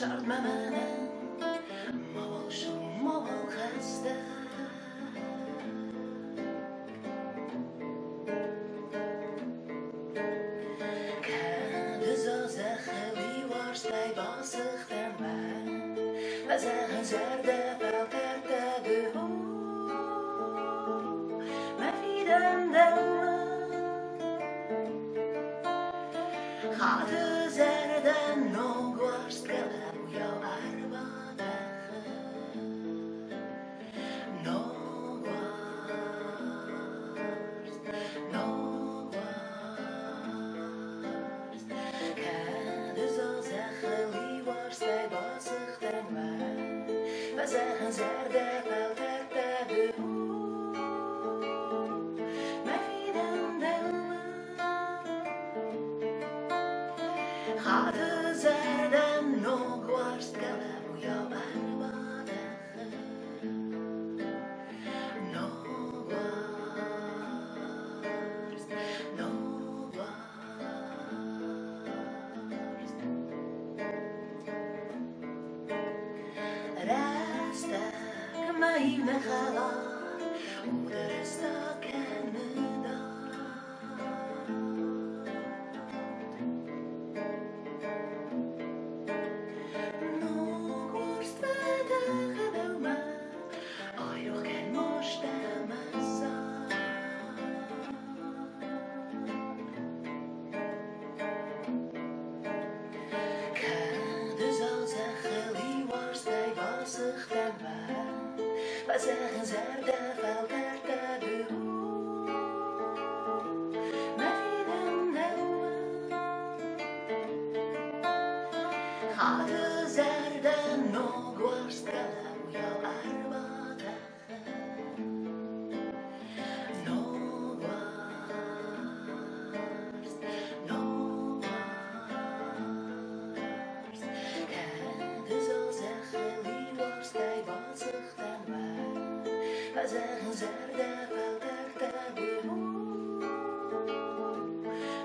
شرط ممنه ما شما خسته خیلی وارستی باسختن من و زهن زرده فلتر تدو مفیدن دلم خاط زردن نگوارست کلم یا عربانه و زهن زرده فلتر تدو مفیدن دلم خاط زردن نگوارست کلم یا عربانه رستك ما يمخلا ودرستك كندا نوغورست فدخ دوما آيوخ كان مشتمسا و زهن زرده فلتر تدو مفیدن دلم خاط زردن نگوارست کلم یا عربانه و زهن زرده فلتر تدو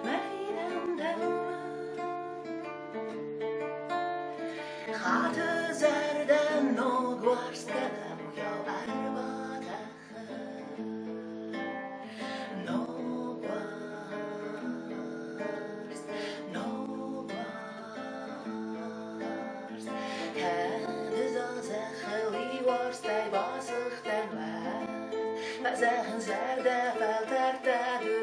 مفیدن دلم خاط زردن نگوارست کلم یا عربانه و زهن زرده فلتر تدو